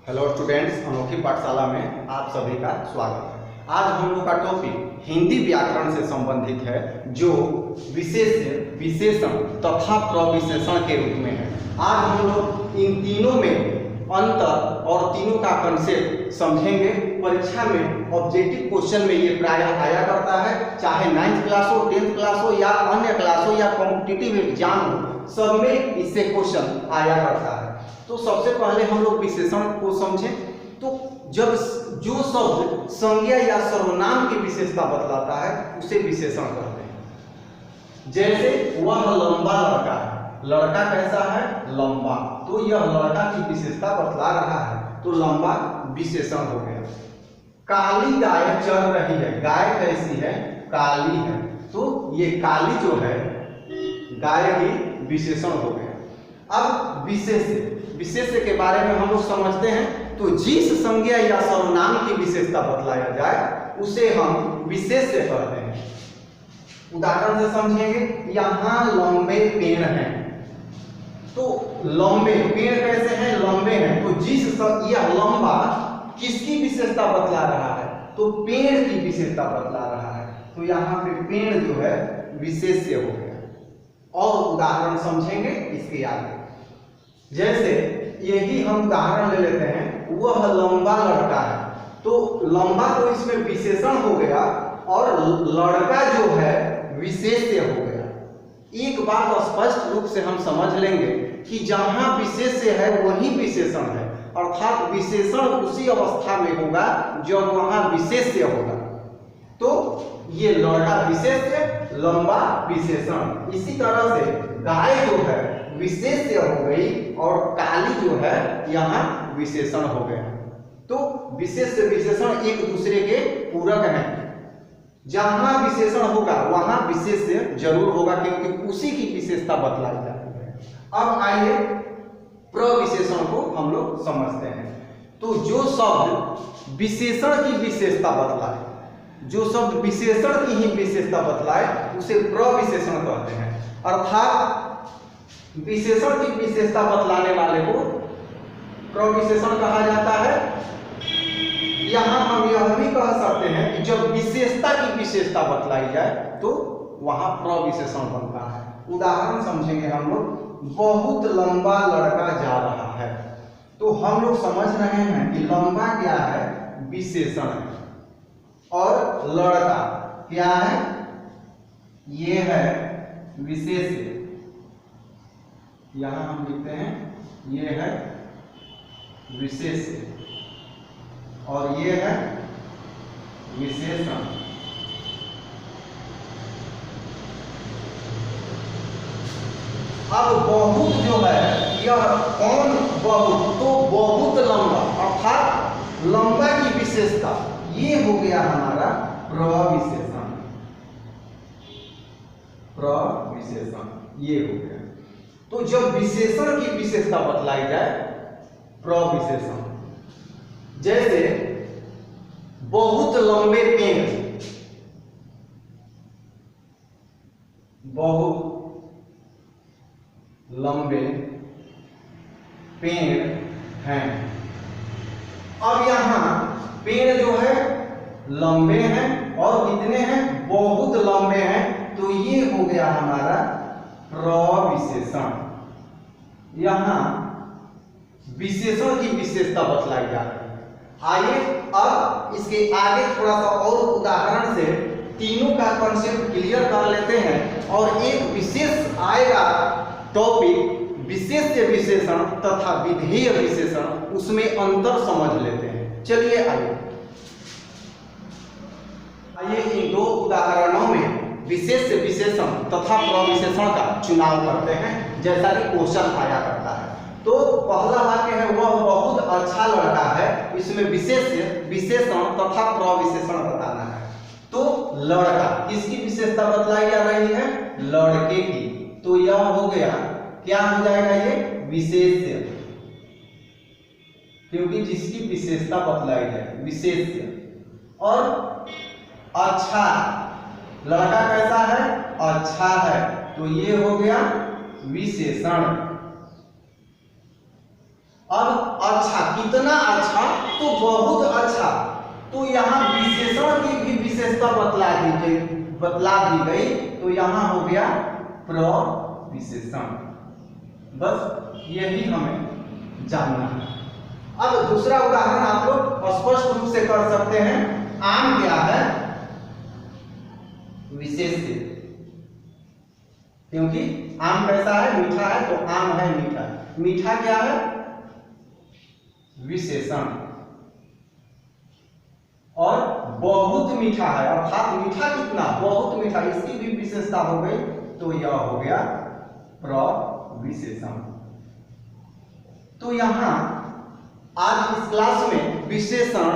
Hello students, अनोखी पाठशाला में आप सभी का स्वागत है। आज हम लोग का टॉपिक हिंदी व्याकरण से संबंधित है, जो विशेष्य, विशेषण तथा प्रविशेषण के रूप में है। आज हम लोग इन तीनों में अंतर और तीनों का कंसेप्ट समझेंगे। परीक्षा में ऑब्जेक्टिव क्वेश्चन में ये प्रायः आया करता है, चाहे 9th क्लास हो, 10th क्लास हो या अन्य क्लास हो या कॉम्पिटिटिव एग्जाम हो, सब में इससे क्वेश्चन आया करता है। तो सबसे पहले हम लोग विशेषण को समझें। तो जब जो शब्द संज्ञा या सर्वनाम की विशेषता बतलाता है उसे विशेषण कहते हैं। जैसे वह लंबा लड़का है, लड़का कैसा है? लंबा। तो यह लड़का की विशेषता बतला रहा है, तो लंबा विशेषण हो गया। काली गाय चल रही है, गाय कैसी है? काली है। तो ये काली जो है गाय की विशेषण हो गया। अब विशेष्य के बारे में हम लोग समझते हैं। तो जिस संज्ञा या सर्वनाम की विशेषता बतलाया जाए उसे हम विशेष्य कहते हैं। उदाहरण से समझेंगे। यहाँ लंबे पेड़ हैं, तो लंबे पेड़ कैसे हैं? लंबे हैं। तो यह लंबा किसकी विशेषता बतला रहा है? तो पेड़ की विशेषता बतला रहा है। तो यहाँ पे पेड़ जो है विशेष्य हो गया। और उदाहरण समझेंगे इसके आगे। जैसे यही हम उदाहरण ले लेते हैं, वह लंबा लड़का है। तो लंबा तो इसमें विशेषण हो गया और लड़का जो है विशेष्य हो गया। एक बात स्पष्ट रूप से हम समझ लेंगे कि जहां विशेष्य है वही विशेषण है, अर्थात विशेषण उसी अवस्था में होगा जब वहां विशेष्य होगा। तो ये लड़का विशेष्य, लंबा विशेषण। इसी तरह से गाय जो है विशेष्य हो गई और काली जो है यहाँ विशेषण हो गया। तो विशेष्य विशेषण एक दूसरे के पूरक हैं। जहां विशेषण होगा वहां विशेष्य जरूर होगा, क्योंकि उसी की विशेषता बतलाई जाती है। अब आइए प्रविशेषण को हम लोग समझते हैं। तो जो शब्द विशेषण की विशेषता बतलाए, जो शब्द विशेषण की ही विशेषता बतलाए उसे प्रविशेषण कहते हैं। अर्थात विशेषण की विशेषता बतलाने वाले को प्रविशेषण कहा जाता है। यहां हम यह भी कह सकते हैं कि जब विशेषता की विशेषता बतलाई जाए तो वहां प्रविशेषण बनता है। उदाहरण समझेंगे हम लोग। बहुत लंबा लड़का जा रहा है। तो हम लोग समझ रहे हैं कि लंबा क्या है? विशेषण है। और लड़का क्या है? ये है विशेष्य। यहां हम लिखते हैं ये है विशेष्य और ये है विशेषण। अब बहुत जो है यह कौन बहुत? तो बहुत लंबा, अर्थात लंबा की विशेषता ये हो गया हमारा प्रविशेषण। प्रविशेषण ये हो गया। तो जब विशेषण की विशेषता बतलाई जाए प्रविशेषण। जैसे बहुत लंबे पेड़, बहुत लंबे पेड़ हैं। अब यहां पेड़ जो है लंबे हैं और कितने हैं? बहुत लंबे हैं। तो ये हो गया हमारा प्रविशेषण। यहां विशेषण की विशेषता बतलाई जा रही है। आइए अब इसके आगे थोड़ा सा और उदाहरण से तीनों का कंसेप्ट क्लियर कर लेते हैं और एक विशेष आएगा टॉपिक विशेष्य विशेषण तथा विधेय विशेषण, उसमें अंतर समझ लेते हैं। चलिए आइए इन दो उदाहरणों में विशेष्य विशेषण तथा प्रविशेषण का चुनाव करते हैं, जैसा कि क्वेश्चन आया करता है। तो पहला वाक्य है वह बहुत अच्छा लड़का है। इसमें विशेष्य विशेषण तथा प्रविशेषण बताना है। तो लड़का किसकी विशेषता बतलाई जा रही है? लड़के की। तो यह हो गया, क्या हो जाएगा ये? विशेष्य, क्योंकि जिसकी विशेषता बतलाई जाए विशेष्य। और अच्छा, लड़का कैसा है? अच्छा है। तो ये हो गया विशेषण। अब अच्छा, कितना अच्छा, तो बहुत अच्छा। तो यहाँ विशेषण की भी विशेषता बतला दी गई। तो यहाँ हो गया प्रविशेषण। बस यही हमें जानना है। अब दूसरा उदाहरण आप लोग स्पष्ट रूप से कर सकते हैं। आम क्या है? विशेष्य, क्योंकि आम कैसा है? मीठा है, तो आम है मीठा। मीठा क्या है? विशेषण। और बहुत मीठा है, अर्थात मीठा कितना? बहुत मीठा, इसकी भी विशेषता हो गई। तो यह हो गया प्रविशेषण। तो यहां आज इस क्लास में विशेषण,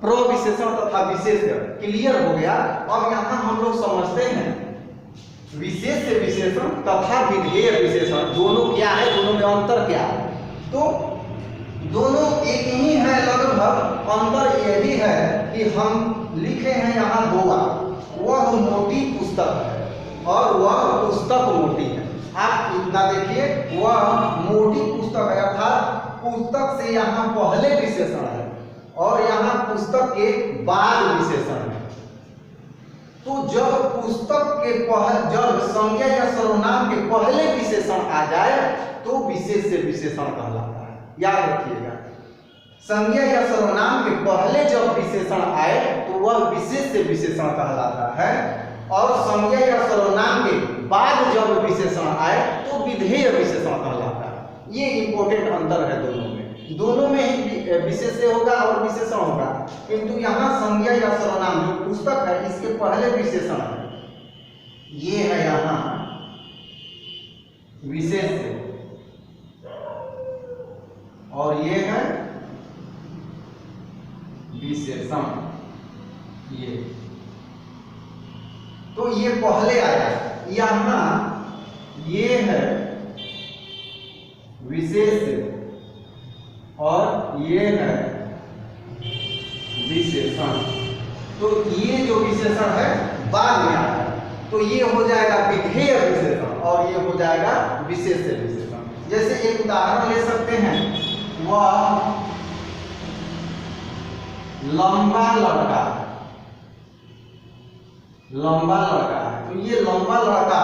प्रविशेषण तथा विशेष्य क्लियर हो गया। अब यहां हम लोग समझते हैं विशेष्य विशेषण तथा विधेय विशेषण दोनों क्या है, दोनों में अंतर क्या है। तो दोनों एक ही है लगभग, अंतर यही है कि हम लिखे हैं यहाँ दो बार। वह मोटी पुस्तक है और वह पुस्तक मोटी है। आप इतना देखिए, वह मोटी पुस्तक है, अर्थात पुस्तक से यहाँ पहले विशेषण है और यहाँ पुस्तक के बाद विशेषण है। तो जब पुस्तक के जब संज्ञा या सर्वनाम के पहले विशेषण आ जाए तो विशेष्य विशेषण कहलाता है। याद रखिएगा, संज्ञा या सर्वनाम के पहले जब विशेषण आए तो वह विशेष्य विशेषण कहलाता है, और संज्ञा या सर्वनाम के बाद जब विशेषण आए तो विधेय विशेषण कहलाता है। ये इंपॉर्टेंट अंतर है दोनों में ही विशेष्य होगा और विशेषण होगा, किंतु यहाँ संज्ञा या सर्वनाम जो पुस्तक है इसके पहले विशेषण है। ये है यहाँ विशेष्य और ये है विशेषण। ये तो ये पहले आया, यहाँ ये है विशेष्य और ये है विशेषण। तो ये जो विशेषण है बाद में आया, तो ये हो जाएगा विधेय विशेषण और ये हो जाएगा विशेष्य विशेषण। जैसे एक उदाहरण ले सकते हैं, वह लंबा लड़का है। लंबा लड़का है, तो ये लंबा लड़का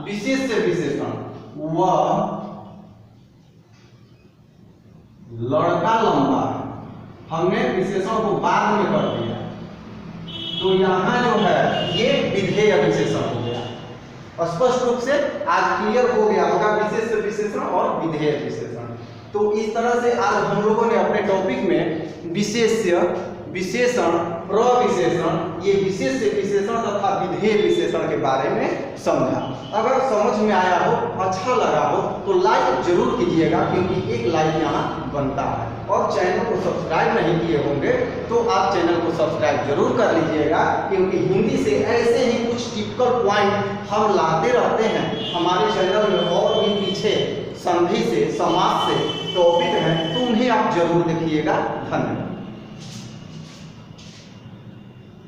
विशेष्य विशेषण। वह लड़का लंबा है, हमने विशेषण को बाद में कर दिया, तो यहाँ जो है ये विधेय विशेषण हो गया। स्पष्ट रूप से आज क्लियर हो गया होगा विशेष्य विशेषण और विधेय विशेषण। तो इस तरह से आज हम लोगों ने अपने टॉपिक में विशेष्य, विशेषण, प्रविशेषण, ये विशेष्य विशेषण तथा विधेय विशेषण के बारे में समझा। अगर समझ में आया हो, अच्छा लगा हो तो लाइक जरूर कीजिएगा, क्योंकि एक लाइक यहाँ बनता है। और चैनल को सब्सक्राइब नहीं किए होंगे तो आप चैनल को सब्सक्राइब जरूर कर लीजिएगा, क्योंकि हिंदी से ऐसे ही कुछ टिपिकल पॉइंट हम लाते रहते हैं हमारे चैनल में। और भी पीछे संधि से, समास से टॉपिक हैं, तो उन्हें आप जरूर देखिएगा। धन्यवाद।